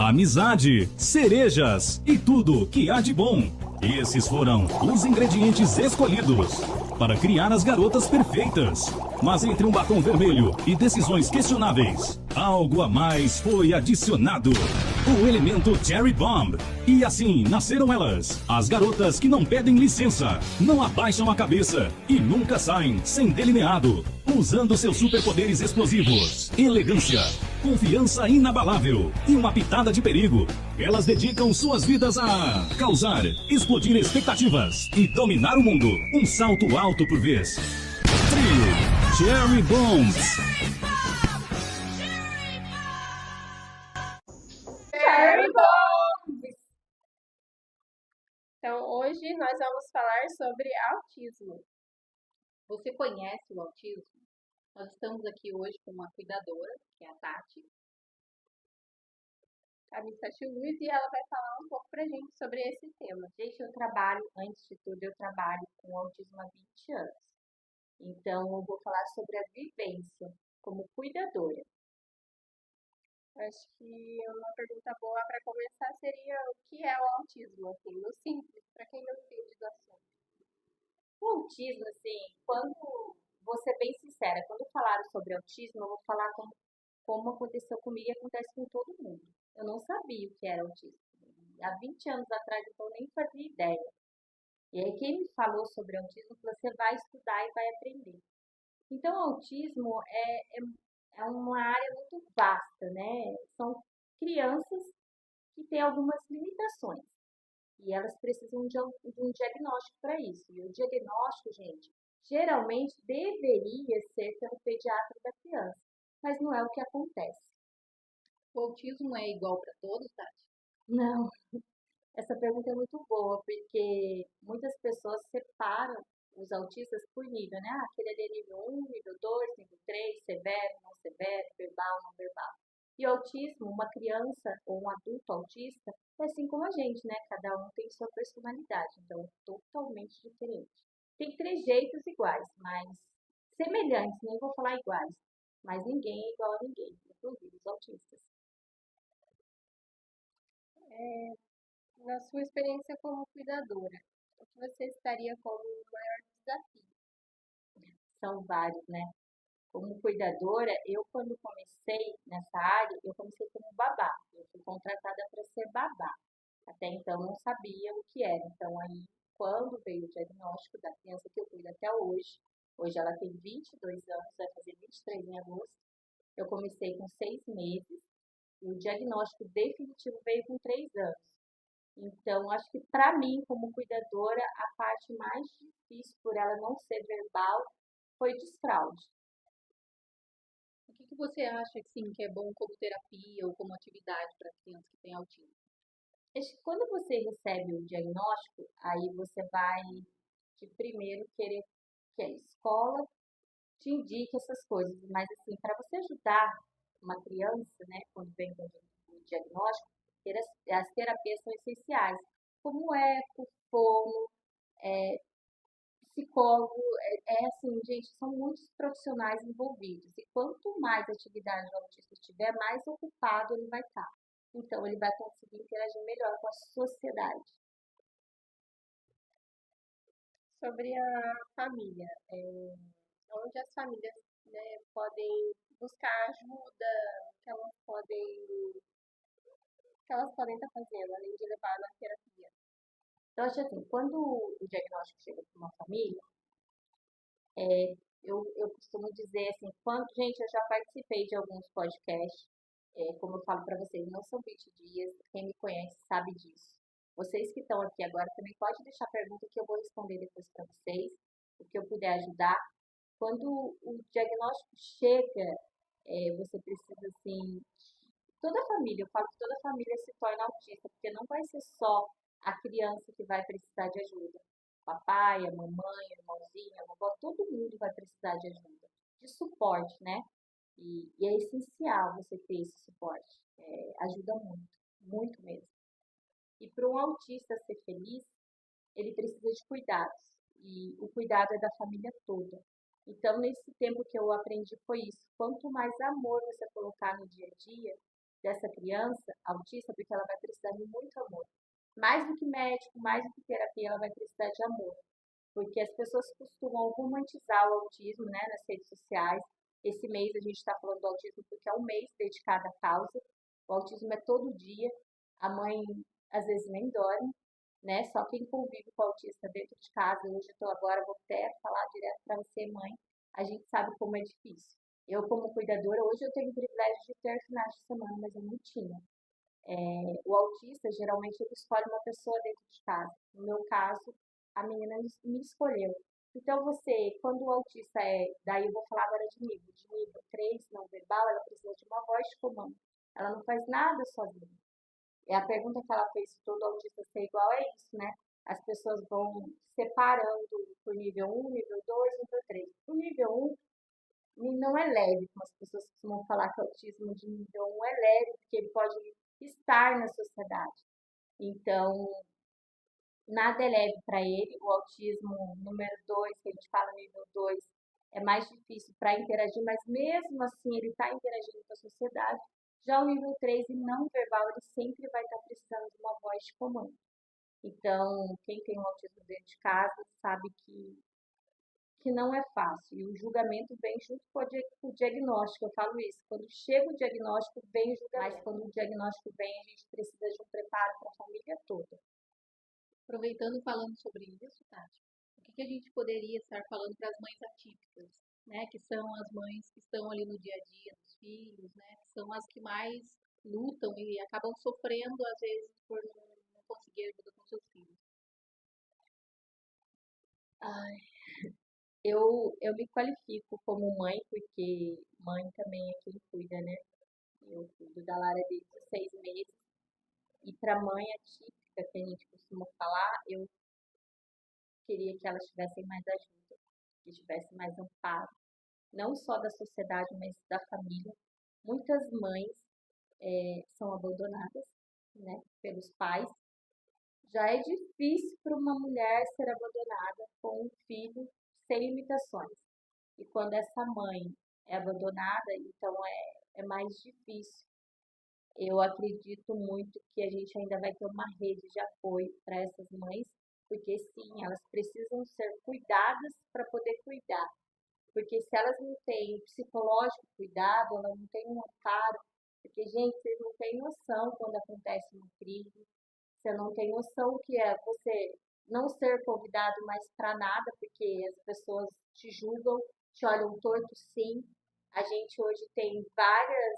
amizade, cerejas e tudo que há de bom. Esses foram os ingredientes escolhidos para criar as garotas perfeitas. Mas entre um batom vermelho e decisões questionáveis, algo a mais foi adicionado. O elemento Cherry Bomb. E assim nasceram elas. As garotas que não pedem licença, não abaixam a cabeça e nunca saem sem delineado. Usando seus superpoderes explosivos, elegância, confiança inabalável e uma pitada de perigo. Elas dedicam suas vidas a causar, explodir expectativas e dominar o mundo. Um salto alto por vez. Trio Cherry Bombs. Cherry Bombs! Então, hoje nós vamos falar sobre autismo. Você conhece o autismo? Nós estamos aqui hoje com uma cuidadora, que é a Tati. A Miss Tati Luiz, e ela vai falar um pouco pra gente sobre esse tema. Gente, antes de tudo, eu trabalho com autismo há 20 anos. Então, eu vou falar sobre a vivência como cuidadora. Acho que uma pergunta boa para começar seria o que é o autismo, assim, no simples, para quem não entende do assunto. O autismo, assim, vou ser bem sincera, quando falaram sobre autismo, eu vou falar como aconteceu comigo e acontece com todo mundo. Eu não sabia o que era autismo. Há 20 anos atrás, então, eu nem fazia ideia. E aí, quem me falou sobre autismo, você vai estudar e vai aprender. Então, o autismo é uma área muito vasta, né? São crianças que têm algumas limitações. E elas precisam de um diagnóstico para isso. E o diagnóstico, gente, geralmente deveria ser pelo pediatra da criança. Mas não é o que acontece. O autismo é igual para todos, Tati? Não. Essa pergunta é muito boa, porque muitas pessoas separam os autistas por nível, né? Ah, aquele ali é nível 1, nível 2, nível 3, severo, não severo, verbal, não verbal. E o autismo, uma criança ou um adulto autista, é assim como a gente, né? Cada um tem sua personalidade, então é totalmente diferente. Tem trejeitos iguais, mas semelhantes, nem vou falar iguais, mas ninguém é igual a ninguém, inclusive os autistas. Na sua experiência como cuidadora, o que você estaria como o maior desafio? São vários, né? Como cuidadora, eu quando comecei nessa área, eu comecei como babá. Eu fui contratada para ser babá. Até então não sabia o que era. Então aí, quando veio o diagnóstico da criança que eu cuido até hoje ela tem 22 anos, vai fazer 23 em agosto. Eu comecei com 6 meses e o diagnóstico definitivo veio com 3 anos. Então, acho que para mim, como cuidadora, a parte mais difícil por ela não ser verbal foi o desfraude. O que você acha que é bom como terapia ou como atividade para crianças que têm autismo? Acho que quando você recebe o diagnóstico, aí você vai de primeiro querer que a escola te indique essas coisas, mas assim, para você ajudar uma criança, né, quando vem com o diagnóstico, as terapias são essenciais, como eco, fono, psicólogo, assim, gente, são muitos profissionais envolvidos, e quanto mais atividade o autista tiver, mais ocupado ele vai estar. Então, ele vai conseguir interagir melhor com a sociedade. Sobre a família, onde as famílias, né, podem buscar ajuda, que elas podem estar fazendo, além de levar na terapia. Então, acho assim, quando o diagnóstico chega para uma família, eu costumo dizer assim, gente, eu já participei de alguns podcasts, como eu falo para vocês, não são 20 dias, quem me conhece sabe disso. Vocês que estão aqui agora também pode deixar pergunta que eu vou responder depois para vocês, o que eu puder ajudar. Quando o diagnóstico chega, você precisa, assim, toda a família, eu falo que toda a família se torna autista, porque não vai ser só a criança que vai precisar de ajuda. O papai, a mamãe, o irmãozinho, a vovó, todo mundo vai precisar de ajuda, de suporte, né? E é essencial você ter esse suporte. Ajuda muito, muito mesmo. E para um autista ser feliz, ele precisa de cuidados. E o cuidado é da família toda. Então, nesse tempo que eu aprendi foi isso. Quanto mais amor você colocar no dia a dia, dessa criança autista, porque ela vai precisar de muito amor. Mais do que médico, mais do que terapia, ela vai precisar de amor. Porque as pessoas costumam romantizar o autismo, né, nas redes sociais. Esse mês a gente está falando do autismo porque é um mês dedicado à causa. O autismo é todo dia. A mãe às vezes nem dorme, né? Só quem convive com o autista dentro de casa, hoje eu estou agora, vou até falar direto para você, mãe, a gente sabe como é difícil. Eu, como cuidadora, hoje eu tenho o privilégio de ter finais de semana, mas eu não tinha. O autista, geralmente, ele escolhe uma pessoa dentro de casa. No meu caso, a menina me escolheu. Então, você, quando o autista daí eu vou falar agora de nível 3 não verbal, ela precisa de uma voz de comando. Ela não faz nada sozinha. E a pergunta que ela fez se todo autista ser igual é isso, né? As pessoas vão separando por nível 1, nível 2, nível 3. O nível 1 não é leve, como as pessoas costumam falar que o autismo de nível 1 é leve, porque ele pode estar na sociedade. Então, nada é leve para ele. O autismo número 2, que a gente fala nível 2, é mais difícil para interagir, mas mesmo assim ele está interagindo com a sociedade. Já o nível 3 e não verbal, ele sempre vai estar precisando de uma voz de comando. Então, quem tem um autismo dentro de casa sabe que não é fácil. E o julgamento vem junto com o diagnóstico. Eu falo isso. Quando chega o diagnóstico, vem o julgamento. Mas quando o diagnóstico vem, a gente precisa de um preparo para a família toda. Aproveitando falando sobre isso, Tati, o que a gente poderia estar falando para as mães atípicas, né? Que são as mães que estão ali no dia a dia dos filhos, né? Que são as que mais lutam e acabam sofrendo, às vezes, por não conseguir ajuda com seus filhos. Ai, eu me qualifico como mãe, porque mãe também é quem cuida, né? Eu cuido da Lara desde os 6 meses. E para mãe atípica, que a gente costuma falar, eu queria que elas tivessem mais ajuda, que tivessem mais amparo, não só da sociedade, mas da família. Muitas mães são abandonadas, né, pelos pais. Já é difícil para uma mulher ser abandonada com um filho sem limitações. E quando essa mãe é abandonada, então é mais difícil. Eu acredito muito que a gente ainda vai ter uma rede de apoio para essas mães, porque sim, elas precisam ser cuidadas para poder cuidar. Porque se elas não têm psicológico cuidado, elas não têm um amparo, porque, gente, vocês não têm noção quando acontece uma crise, você não tem noção o que é você não ser convidado mais para nada, porque as pessoas te julgam, te olham torto, sim. A gente hoje tem várias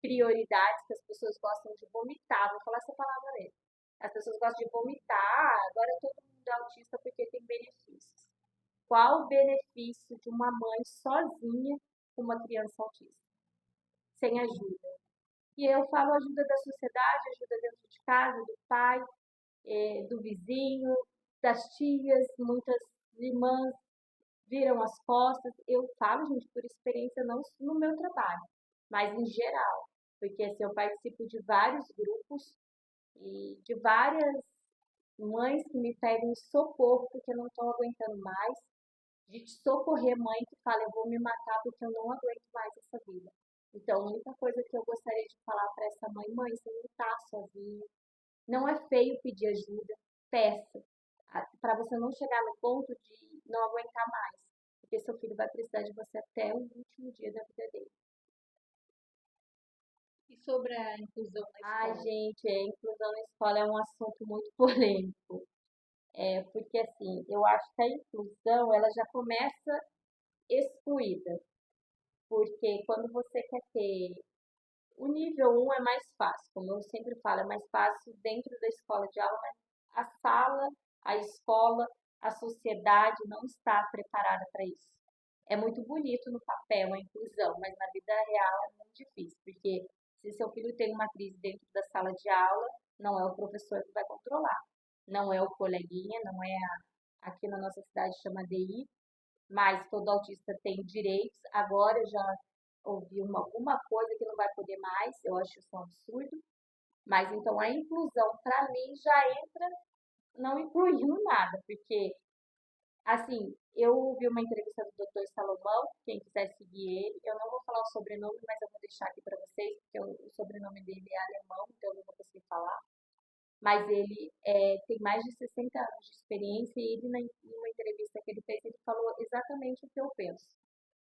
prioridades que as pessoas gostam de vomitar, vou falar essa palavra mesmo. As pessoas gostam de vomitar, agora todo mundo é autista porque tem benefícios. Qual o benefício de uma mãe sozinha com uma criança autista? Sem ajuda. E eu falo ajuda da sociedade, ajuda dentro de casa, do pai, do vizinho, das tias, muitas irmãs viram as costas. Eu falo, gente, por experiência, não no meu trabalho, mas em geral. Porque assim, eu participo de vários grupos e de várias mães que me pedem socorro porque não estão aguentando mais, de socorrer mãe que fala, eu vou me matar porque eu não aguento mais essa vida. Então, a única coisa que eu gostaria de falar para essa mãe, mãe, você não está sozinha. Não é feio pedir ajuda, peça, para você não chegar no ponto de não aguentar mais, porque seu filho vai precisar de você até o último dia da vida dele. E sobre a inclusão na Ai, escola? gente, a inclusão na escola é um assunto muito polêmico. Porque assim, eu acho que a inclusão ela já começa excluída, porque quando você quer ter o nível 1 é mais fácil, como eu sempre falo, é mais fácil dentro da escola de aula, mas a sala, a escola, a sociedade não está preparada para isso. É muito bonito no papel a inclusão, mas na vida real é muito difícil, porque se seu filho tem uma crise dentro da sala de aula, não é o professor que vai controlar, não é o coleguinha, não é aqui na nossa cidade chama DI, mas todo autista tem direitos. Agora já ouvi alguma coisa que não vai poder mais, eu acho isso um absurdo. Mas então a inclusão, para mim, já entra não incluindo nada, porque Assim, eu vi uma entrevista do Dr. Salomão, quem quiser seguir ele, eu não vou falar o sobrenome, mas eu vou deixar aqui para vocês, porque o sobrenome dele é alemão, então eu não vou conseguir falar. Mas ele tem mais de 60 anos de experiência e ele, numa entrevista que ele fez, ele falou exatamente o que eu penso.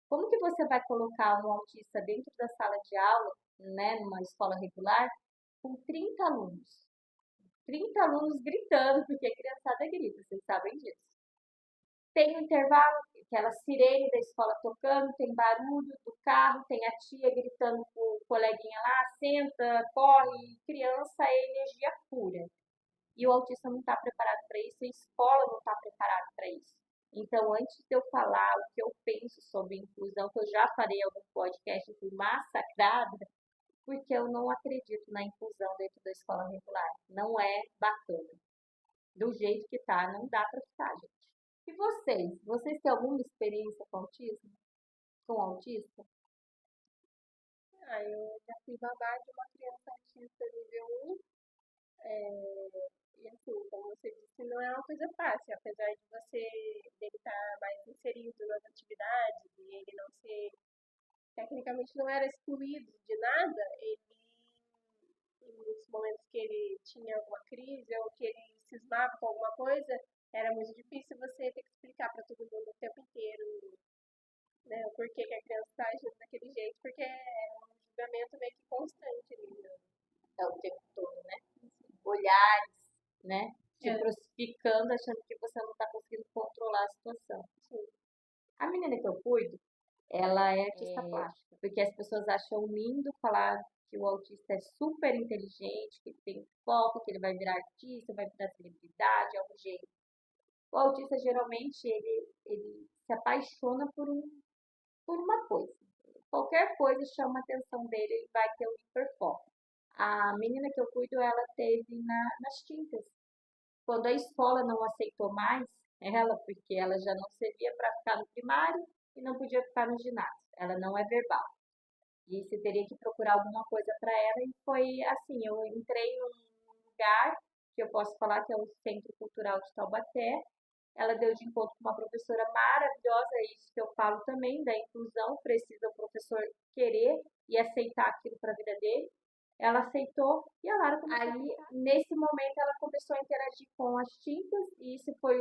Como que você vai colocar um autista dentro da sala de aula, né, numa escola regular, com 30 alunos? 30 alunos gritando, porque a criançada grita, vocês sabem disso. Tem um intervalo, aquela sirene da escola tocando, tem barulho do carro, tem a tia gritando com o coleguinha lá, senta, corre, criança é energia pura. E o autista não está preparado para isso, a escola não está preparada para isso. Então, antes de eu falar o que eu penso sobre inclusão, que eu já farei algum podcast e fui massacrada, porque eu não acredito na inclusão dentro da escola regular. Não é bacana. Do jeito que tá, não dá para ficar, gente. E vocês? Vocês têm alguma experiência com autismo? Com autista? Eu já fui babá de uma criança autista nível 1, e assim, como você disse, não é uma coisa fácil, apesar de dele estar mais inserido nas atividades e ele não ser, tecnicamente não era excluído de nada, ele, em muitos momentos que ele tinha alguma crise ou que ele cismava com alguma coisa, era muito difícil você ter que explicar para todo mundo o tempo inteiro, né, o porquê que a criança está agindo daquele jeito, porque é um julgamento meio que constante ali, né? É o tempo todo, né? Olhares, né? Te É. crucificando, achando que você não está conseguindo controlar a situação. Sim. A menina que eu cuido, ela é artista plástica, porque as pessoas acham lindo falar que o autista é super inteligente, que ele tem foco, que ele vai virar artista, vai virar celebridade, é um gênio. O autista, geralmente, ele se apaixona por uma coisa. Qualquer coisa chama a atenção dele, ele vai ter um hiperfoco. A menina que eu cuido, ela teve nas tintas. Quando a escola não aceitou mais ela, porque ela já não servia para ficar no primário e não podia ficar no ginásio. Ela não é verbal. E você teria que procurar alguma coisa para ela. E foi assim, eu entrei num lugar que eu posso falar que é o Centro Cultural de Taubaté. Ela deu de encontro com uma professora maravilhosa, é isso que eu falo também, da inclusão, precisa o professor querer e aceitar aquilo para a vida dele. Ela aceitou e a Lara começou. Aí, nesse momento, ela começou a interagir com as tintas e isso foi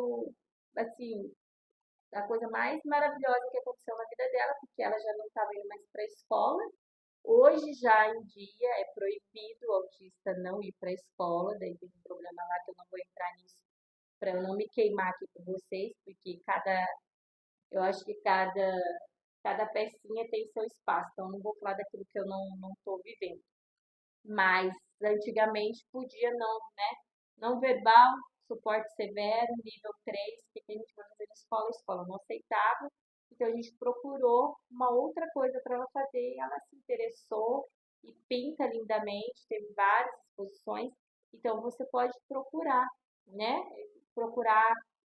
assim, a coisa mais maravilhosa que aconteceu na vida dela, porque ela já não estava indo mais para a escola. Hoje, já em dia, é proibido o autista não ir para a escola, daí tem um problema lá que eu não vou entrar nisso para eu não me queimar aqui com vocês, porque eu acho que cada pecinha tem seu espaço, então eu não vou falar daquilo que eu não estou vivendo. Mas antigamente podia não, né? Não verbal, suporte severo, nível 3, que a gente vai fazer na escola, a escola não aceitava. Então a gente procurou uma outra coisa para ela fazer e ela se interessou e pinta lindamente, teve várias exposições. Então você pode procurar, né? Procurar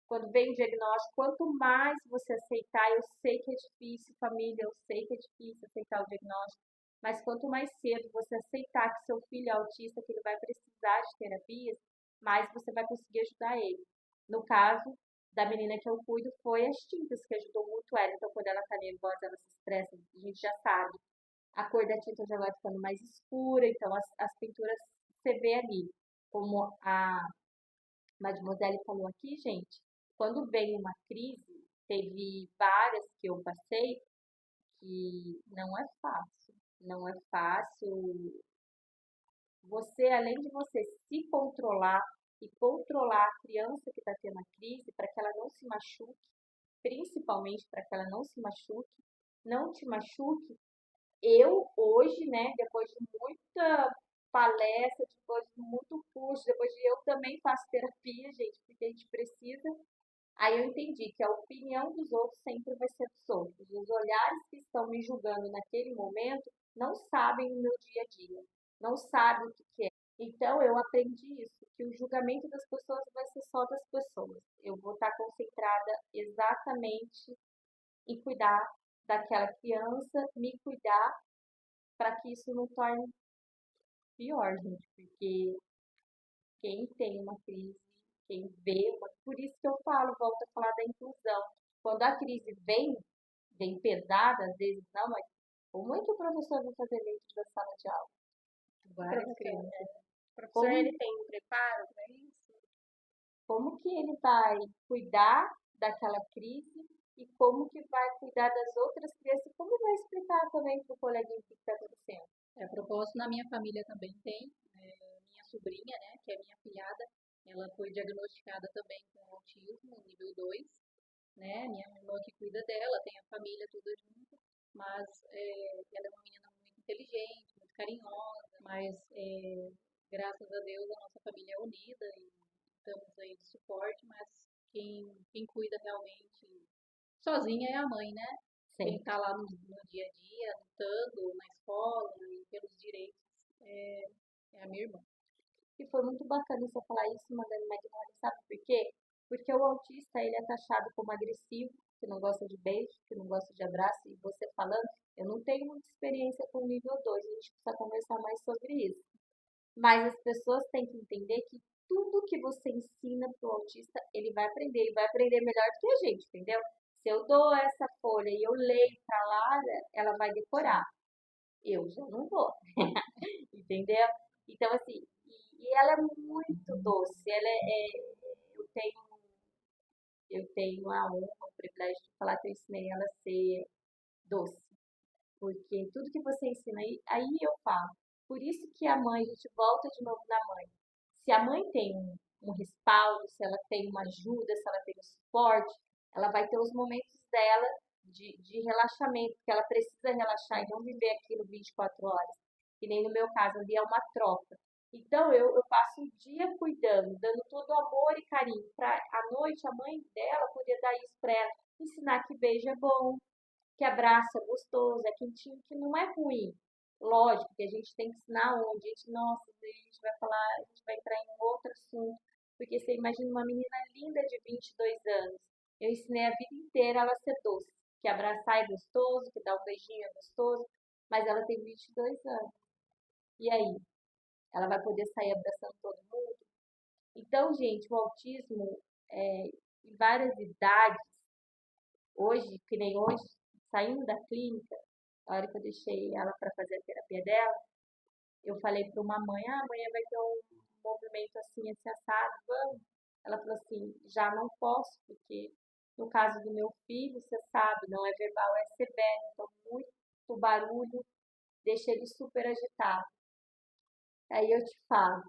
quando vem o diagnóstico, quanto mais você aceitar, eu sei que é difícil, família, eu sei que é difícil aceitar o diagnóstico, mas quanto mais cedo você aceitar que seu filho é autista, que ele vai precisar de terapias, mais você vai conseguir ajudar ele. No caso da menina que eu cuido, foi as tintas que ajudou muito ela. Então, quando ela tá nervosa, ela se estressa, a gente já sabe. A cor da tinta já vai ficando mais escura, então as pinturas você vê ali. Como a Mademoiselle falou aqui, gente, quando vem uma crise, teve várias que eu passei, que não é fácil. Não é fácil. Você, além de você se controlar e controlar a criança que está tendo a crise para que ela não se machuque, principalmente para que ela não se machuque, não te machuque. Eu hoje, né, depois de muita palestra, depois de muito curso, depois de eu também faço terapia, gente, porque a gente precisa. Aí eu entendi que a opinião dos outros sempre vai ser dos outros. Os olhares que estão me julgando naquele momento não sabem o meu dia a dia, não sabem o que é. Então eu aprendi isso, que o julgamento das pessoas vai ser só das pessoas. Eu vou estar concentrada exatamente em cuidar daquela criança, me cuidar para que isso não torne pior, gente, porque quem tem uma crise quem vê, por isso que eu falo, volto a falar da inclusão. Quando a crise vem pesada, às vezes não, mas como é que o professor vai fazer dentro da sala de aula? Várias Professor, crianças. o professor, Como, ele tem preparo para isso? como que ele vai cuidar daquela crise e como que vai cuidar das outras crianças e como vai explicar também para o coleguinha o que está acontecendo? A propósito, na minha família também tem. Minha sobrinha, né, que é minha filhada, ela foi diagnosticada também com autismo nível 2, né? Minha irmã que cuida dela, tem a família toda junto, mas ela é uma menina muito inteligente, muito carinhosa, mas graças a Deus a nossa família é unida e estamos aí de suporte, mas quem cuida realmente sozinha é a mãe, né? Quem Sim. está lá no dia a dia, lutando na escola e pelos direitos, é a minha irmã. E foi muito bacana você falar isso, Madame Magnolia, sabe por quê? Porque o autista, ele é taxado como agressivo, que não gosta de beijo, que não gosta de abraço, e você falando, eu não tenho muita experiência com o nível 2, a gente precisa conversar mais sobre isso. Mas as pessoas têm que entender que tudo que você ensina para o autista, ele vai aprender, e vai aprender melhor do que a gente, entendeu? Se eu dou essa folha e eu leio para lá, ela vai decorar. Eu já não vou, entendeu? Então, assim, e ela é muito doce. Eu tenho a honra, o privilégio de falar que eu ensinei ela a ser doce. Porque tudo que você ensina, aí eu falo. Por isso que a mãe, a gente volta de novo na mãe. Se a mãe tem um respaldo, se ela tem uma ajuda, se ela tem um suporte, ela vai ter os momentos dela de relaxamento, porque ela precisa relaxar e não viver aquilo 24 horas. Que nem no meu caso, ali é uma troca. Então eu passo o dia cuidando, dando todo amor e carinho. Para à noite a mãe dela poder dar isso para ela, ensinar que beijo é bom, que abraço é gostoso, é quentinho, que não é ruim. Lógico que a gente tem que ensinar onde. A gente, nossa, a gente vai falar, a gente vai entrar em um outro assunto. Porque você imagina uma menina linda de 22 anos. Eu ensinei a vida inteira ela a ser doce. Que abraçar é gostoso, que dar um beijinho é gostoso. Mas ela tem 22 anos. E aí? Ela vai poder sair abraçando todo mundo? Então, gente, o autismo em várias idades, hoje, que nem hoje, saindo da clínica, a hora que eu deixei ela para fazer a terapia dela, eu falei para uma mãe, amanhã vai ter um movimento assim, esse assado, vamos? Ela falou assim, já não posso, porque no caso do meu filho, você sabe, não é verbal, é severo, então muito barulho deixa ele super agitado. Aí eu te falo,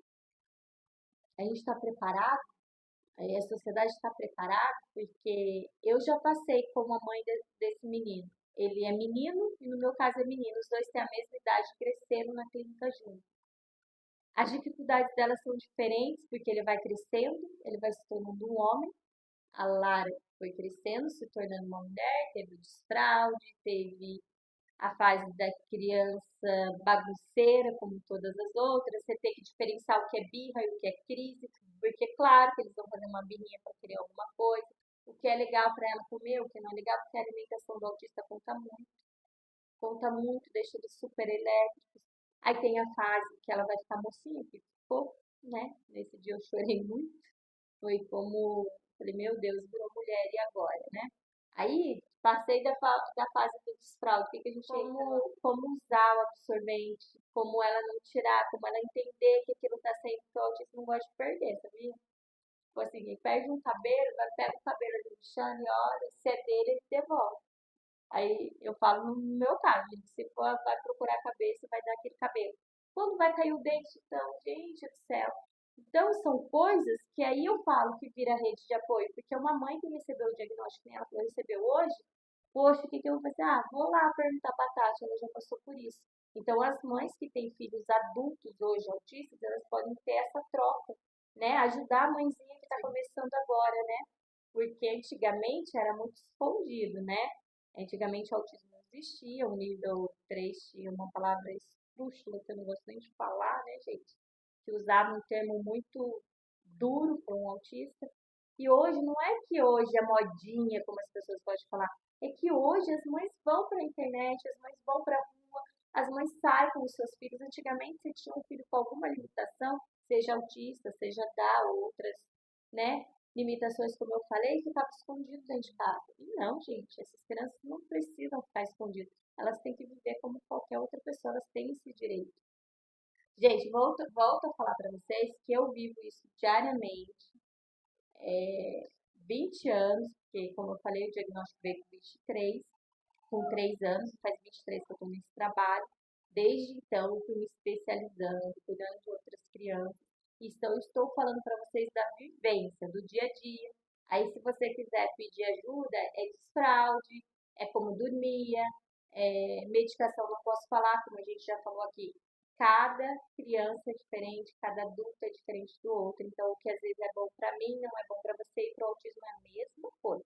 a gente está preparado? Aí a sociedade está preparada? Porque eu já passei como a mãe desse menino. Ele é menino e no meu caso é menino. Os dois têm a mesma idade, cresceram na clínica juntos. As dificuldades delas são diferentes porque ele vai crescendo, ele vai se tornando um homem. A Lara foi crescendo, se tornando uma mulher, teve o desfraude, teve a fase da criança bagunceira, como todas as outras. Você tem que diferenciar o que é birra e o que é crise, porque claro que eles vão fazer uma birrinha para criar alguma coisa. O que é legal para ela comer, o que não é legal, porque a alimentação do autista conta muito, deixa eles super elétricos. Aí tem a fase que ela vai ficar mocinha, que ficou, né? Nesse dia eu chorei muito. Foi como, falei, meu Deus, virou mulher, e agora, né? Aí passei da fase do desfraude, o que a gente como usar o absorvente, como ela não tirar, como ela entender que aquilo está sendo, porque o autista não gosta de perder, sabia? Tipo assim, perde um cabelo, vai pega o cabelo ali do chão e olha, se é dele, ele devolve. Aí eu falo no meu caso, gente, se for, vai procurar a cabeça, vai dar aquele cabelo. Quando vai cair o dente, então, gente do céu. Então, são coisas que aí eu falo que vira rede de apoio, porque uma mãe que recebeu o diagnóstico, nem ela recebeu hoje, poxa, o que eu vou fazer? Ah, vou lá perguntar para a Tati, ela já passou por isso. Então, as mães que têm filhos adultos hoje, autistas, elas podem ter essa troca, né? Ajudar a mãezinha que está começando agora, né? Porque antigamente era muito escondido, né? Antigamente o autismo não existia, o nível 3 tinha uma palavra esdrúxula, que eu não gosto nem de falar, né, gente? Que usava um termo muito duro para um autista. E hoje, não é que hoje é modinha, como as pessoas podem falar, é que hoje as mães vão para a internet, as mães vão para a rua, as mães saem com os seus filhos. Antigamente, você tinha um filho com alguma limitação, seja autista, seja da outras né? Limitações, como eu falei, ficava escondido dentro de casa. E não, gente, essas crianças não precisam ficar escondidas. Elas têm que viver como qualquer outra pessoa, elas têm esse direito. Gente, volto a falar para vocês que eu vivo isso diariamente, 20 anos, porque, como eu falei, o diagnóstico veio com 23, com 3 anos, faz 23 que eu estou nesse trabalho. Desde então, eu fui me especializando, cuidando de outras crianças. Então, estou falando para vocês da vivência, do dia a dia. Aí, se você quiser pedir ajuda, é desfraude, é como dormia, medicação não posso falar, como a gente já falou aqui. Cada criança é diferente, cada adulto é diferente do outro. Então, o que às vezes é bom para mim, não é bom para você, e para o autismo é a mesma coisa.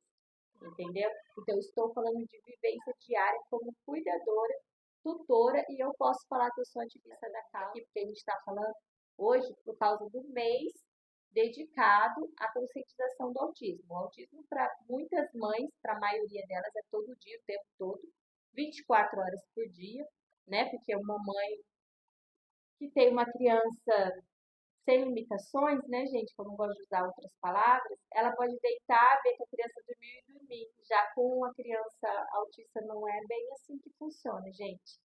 Entendeu? Então, eu estou falando de vivência diária como cuidadora, tutora, e eu posso falar que eu sou ativista da causa, porque a gente está falando hoje por causa do mês dedicado à conscientização do autismo. O autismo, para muitas mães, para a maioria delas, é todo dia, o tempo todo, 24 horas por dia, né? Porque uma mãe que tem uma criança sem limitações, né, gente, que eu não gosto de usar outras palavras, ela pode deitar, ver que a criança dormiu e dormir. Já com a criança autista não é bem assim que funciona, gente.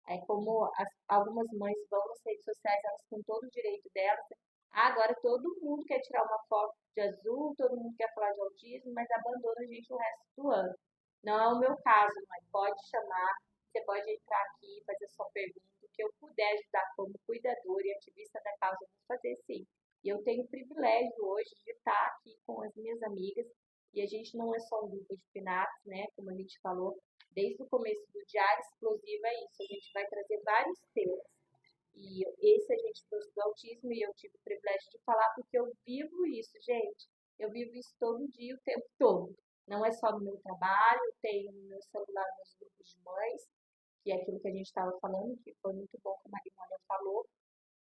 É como algumas mães vão nas redes sociais, elas têm todo o direito delas. Agora todo mundo quer tirar uma foto de azul, todo mundo quer falar de autismo, mas abandona a gente o resto do ano. Não é o meu caso, mãe. Pode chamar, você pode entrar aqui, fazer sua pergunta. O que eu puder ajudar como cuidadora e ativista da causa, eu vou fazer sim. E eu tenho o privilégio hoje de estar aqui com as minhas amigas. E a gente não é só um grupo de pinatos, né? Como a gente falou, desde o começo do Diário Explosivo é isso. A gente vai trazer vários temas. E esse a gente trouxe do autismo e eu tive o privilégio de falar porque eu vivo isso, gente. Eu vivo isso todo dia, o tempo todo. Não é só no meu trabalho, eu tenho no meu celular nos grupos de mães, que é aquilo que a gente estava falando, que foi muito bom que a Marimônia falou,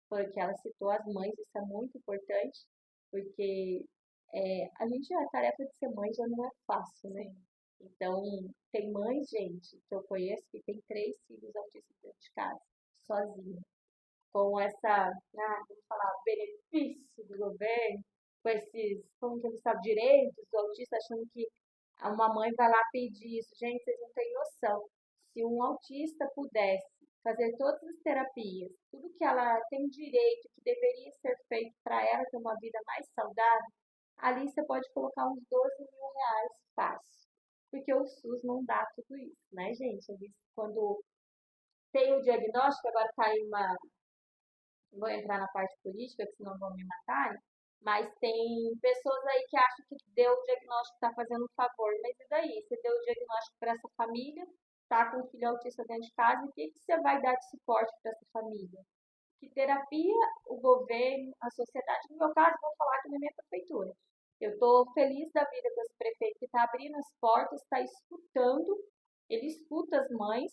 porque ela citou as mães, isso é muito importante, porque a tarefa de ser mãe já não é fácil, né? Então, tem mães, gente, que eu conheço que tem 3 filhos autistas dentro de casa, sozinha com vamos falar, benefício do governo, com esses, como que eles falam, direitos do autista, achando que uma mãe vai lá pedir isso. Gente, vocês não têm noção. Se um autista pudesse fazer todas as terapias, tudo que ela tem direito, que deveria ser feito para ela ter uma vida mais saudável, ali você pode colocar uns 12 mil reais fácil. Porque o SUS não dá tudo isso, né, gente? Eles, quando tem o diagnóstico, agora está aí não vou entrar na parte política, que senão vão me matar, mas tem pessoas aí que acham que deu o diagnóstico está fazendo um favor. Mas e daí? Você deu o diagnóstico para essa família, tá com um filho autista dentro de casa, e o que você vai dar de suporte para essa família? Que terapia o governo, a sociedade, no meu caso, vou falar aqui na minha prefeitura. Eu estou feliz da vida com esse prefeito que está abrindo as portas, está escutando, ele escuta as mães.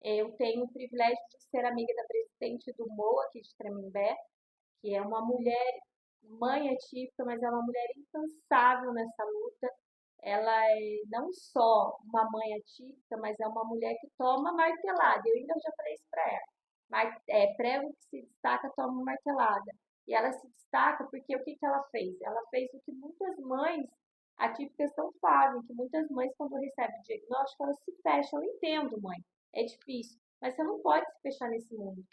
Eu tenho o privilégio de ser amiga da presidente do MOA aqui de Tremembé, que é uma mulher, mãe atípica, mas é uma mulher incansável nessa luta. Ela é não só uma mãe atípica, mas é uma mulher que toma martelada. Eu ainda já falei isso para ela. Prego que se destaca, toma martelada. E ela se destaca porque o que ela fez? Ela fez o que muitas mães atípicas não fazem, que muitas mães, quando recebem o diagnóstico, elas se fecham. Eu entendo, mãe, é difícil, mas você não pode se fechar nesse mundo.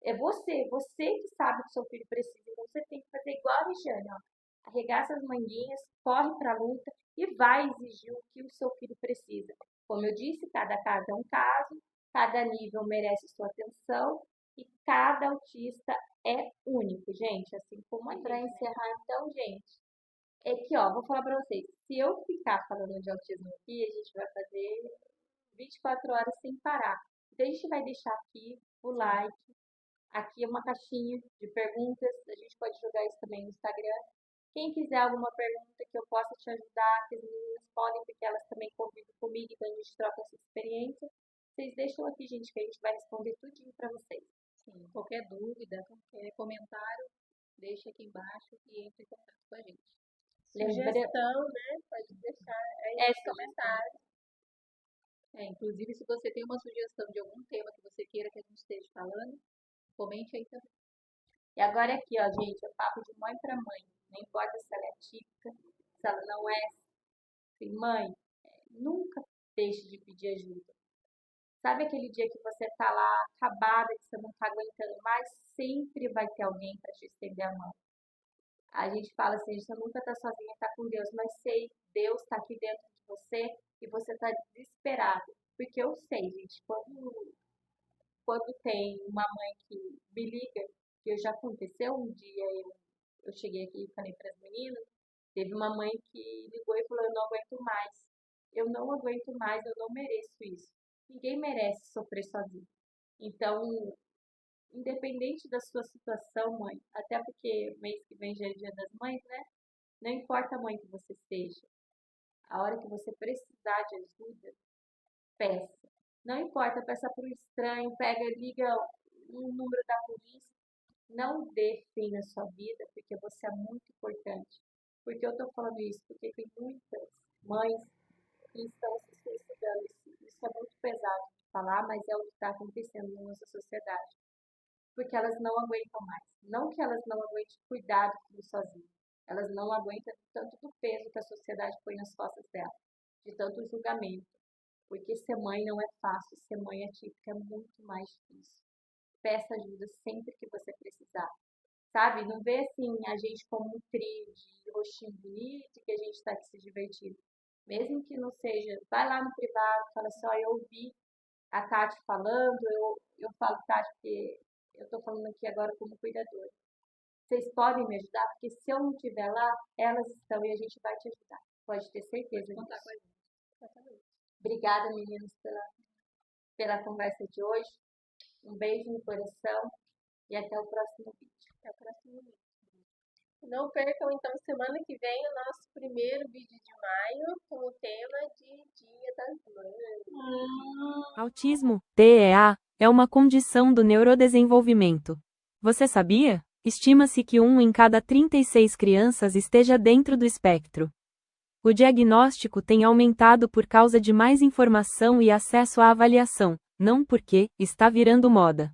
É você que sabe o que seu filho precisa. Então você tem que fazer igual a Regiane, ó. Arregaça as manguinhas, corre para a luta e vai exigir o que o seu filho precisa. Como eu disse, cada caso é um caso, cada nível merece sua atenção e cada autista é único, gente. Assim como a para encerrar, então, gente, é que, ó, vou falar para vocês, se eu ficar falando de autismo aqui, a gente vai fazer 24 horas sem parar. Então, a gente vai deixar aqui o like. Aqui é uma caixinha de perguntas. A gente pode jogar isso também no Instagram. Quem quiser alguma pergunta que eu possa te ajudar, que as meninas podem, porque elas também convivem comigo, então a gente troca essa experiência. Vocês deixam aqui, gente, que a gente vai responder tudinho para vocês. Sim, qualquer dúvida, qualquer comentário, deixa aqui embaixo e entre em contato com a gente. Sugestão, né? Pode deixar aí nos comentários. Inclusive, se você tem uma sugestão de algum tema que você queira que a gente esteja falando, comente aí também. E agora aqui, ó, gente, é papo de mãe para mãe. Não importa se ela é atípica, situação é essa. Falei, mãe, nunca deixe de pedir ajuda. Sabe aquele dia que você tá lá acabada, que você não tá aguentando mais? Sempre vai ter alguém para te estender a mão. A gente fala assim, você nunca tá sozinha, tá com Deus, mas sei, Deus tá aqui dentro de você e você tá desesperado. Porque eu sei, gente, quando tem uma mãe que me liga, que já aconteceu um dia, eu cheguei aqui e falei para as meninas, teve uma mãe que ligou e falou, eu não aguento mais. Eu não aguento mais, eu não mereço isso. Ninguém merece sofrer sozinho. Então, independente da sua situação, mãe, até porque mês que vem já é Dia das Mães, né? Não importa a mãe que você seja, a hora que você precisar de ajuda, peça. Não importa, peça para o estranho, pega, liga um número da polícia. Não dê fim na sua vida, porque você é muito importante. Porque eu estou falando isso? Porque tem muitas mães que estão se suicidando. Isso é muito pesado de falar, mas é o que está acontecendo na nossa sociedade. Porque elas não aguentam mais. Não que elas não aguentem cuidar do filho sozinho. Elas não aguentam tanto do peso que a sociedade põe nas costas dela, de tanto julgamento. Porque ser mãe não é fácil, ser mãe atípica é muito mais difícil. Peça ajuda sempre que você precisar. Sabe? Não vê assim a gente como um trio de rostinho bonito que a gente está aqui se divertindo. Mesmo que não seja, vai lá no privado, fala assim, ó, eu ouvi a Tati falando, eu falo Tati porque eu estou falando aqui agora como cuidadora. Vocês podem me ajudar? Porque se eu não estiver lá, elas estão e a gente vai te ajudar. Pode ter certeza disso. Contar com a gente. Exatamente. Obrigada, meninas, pela conversa de hoje. Um beijo no coração e até o próximo vídeo. Até o próximo vídeo. Não percam, então, semana que vem o nosso primeiro vídeo de maio com o tema de Dia das Mães. Autismo, TEA, é uma condição do neurodesenvolvimento. Você sabia? Estima-se que 1 em cada 36 crianças esteja dentro do espectro. O diagnóstico tem aumentado por causa de mais informação e acesso à avaliação, não porque está virando moda.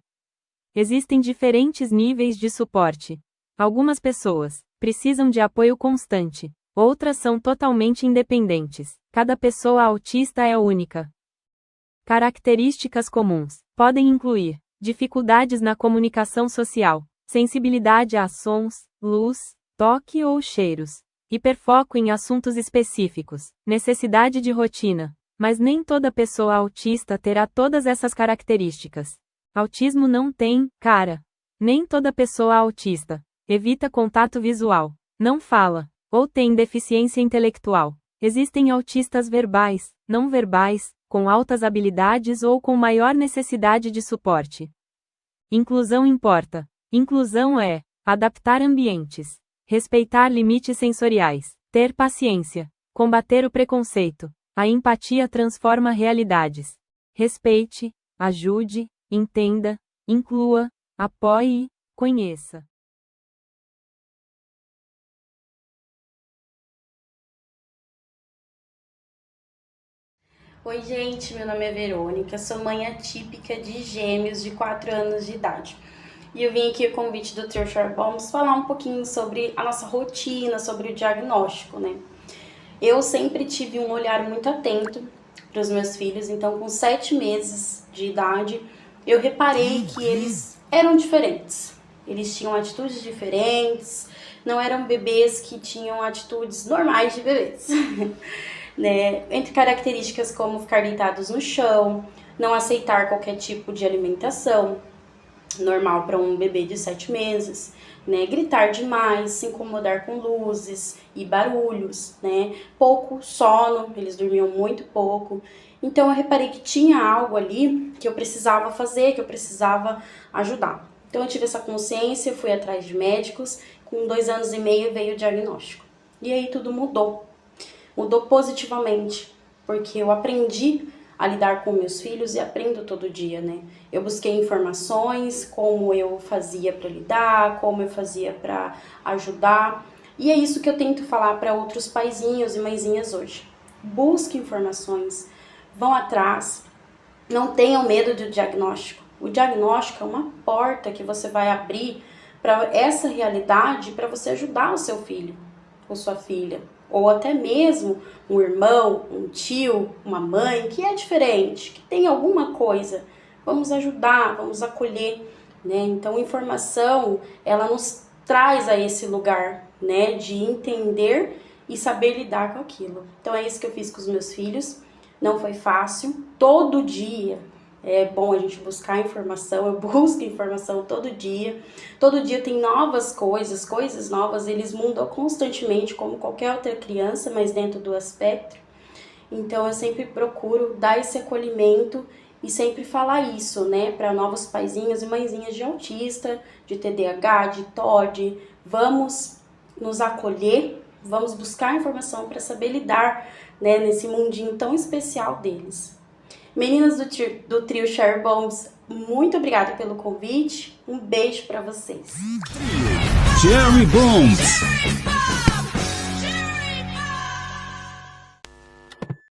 Existem diferentes níveis de suporte. Algumas pessoas precisam de apoio constante, outras são totalmente independentes. Cada pessoa autista é única. Características comuns podem incluir dificuldades na comunicação social, sensibilidade a sons, luz, toque ou cheiros, hiperfoco em assuntos específicos, necessidade de rotina. Mas nem toda pessoa autista terá todas essas características. Autismo não tem cara. Nem toda pessoa autista evita contato visual, não fala, ou tem deficiência intelectual. Existem autistas verbais, não verbais, com altas habilidades ou com maior necessidade de suporte. Inclusão importa. Inclusão é adaptar ambientes, respeitar limites sensoriais, ter paciência, combater o preconceito. A empatia transforma realidades. Respeite, ajude, entenda, inclua, apoie, conheça. Oi gente, meu nome é Verônica, sou mãe atípica de gêmeos de 4 anos de idade. E eu vim aqui a convite do Tr. Vamos falar um pouquinho sobre a nossa rotina, sobre o diagnóstico, né? Eu sempre tive um olhar muito atento para os meus filhos, então com 7 meses de idade, eu reparei que eles eram diferentes. Eles tinham atitudes diferentes, não eram bebês que tinham atitudes normais de bebês. Né? Entre características como ficar deitados no chão, não aceitar qualquer tipo de alimentação, normal para um bebê de 7 meses, né? Gritar demais, se incomodar com luzes e barulhos, né? Pouco sono, eles dormiam muito pouco. Então eu reparei que tinha algo ali que eu precisava fazer, que eu precisava ajudar. Então eu tive essa consciência, fui atrás de médicos, com 2 anos e meio veio o diagnóstico. E aí tudo mudou. Mudou positivamente, porque eu aprendi a lidar com meus filhos e aprendo todo dia, né? Eu busquei informações, como eu fazia para lidar, como eu fazia para ajudar. E é isso que eu tento falar para outros paizinhos e mãezinhas hoje. Busque informações, vão atrás, não tenham medo do diagnóstico. O diagnóstico é uma porta que você vai abrir para essa realidade, para você ajudar o seu filho. com sua filha, ou até mesmo um irmão, um tio, uma mãe que é diferente, que tem alguma coisa, vamos ajudar, vamos acolher, né? Então, informação, ela nos traz a esse lugar, né, de entender e saber lidar com aquilo. Então, é isso que eu fiz com os meus filhos. Não foi fácil. Todo dia é bom a gente buscar informação. Eu busco informação todo dia. Todo dia tem novas coisas novas. Eles mudam constantemente, como qualquer outra criança, mas dentro do espectro. Então, eu sempre procuro dar esse acolhimento e sempre falar isso, né, para novos paizinhos e mãezinhas de autista, de TDAH, de TOD. Vamos nos acolher, vamos buscar informação para saber lidar, né, nesse mundinho tão especial deles. Meninas do trio Cherry Bombs, muito obrigada pelo convite. Um beijo para vocês. Cherry Bombs.